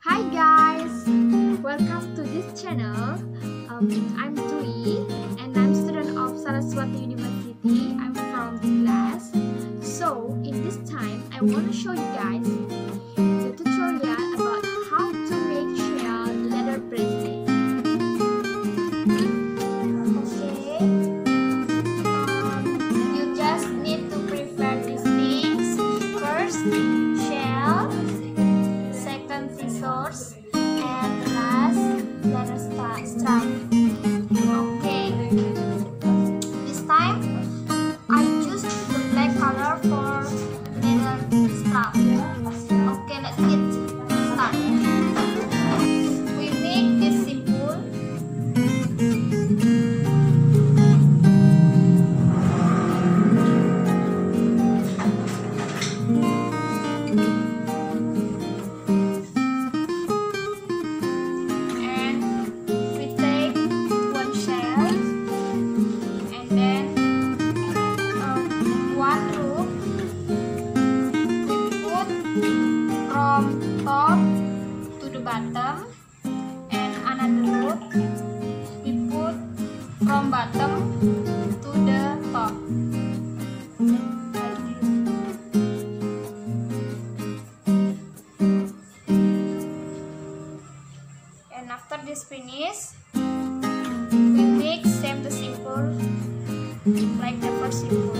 Hi guys, welcome to this channel. I'm Dwi and I'm student of Saraswati University. I'm from the class. So in this time, I want to show you guys the tutorial about how to make shell leather bracelet. Okay, you just need to prepare these things. First, shell. Scissors, and last leather strap. Okay, this time I choose the black color for leather strap. Okay, let's get started. We make this simple. From top to the bottom, and another rope we put from bottom to the top. And after this finish, we make same the simple like the first simple.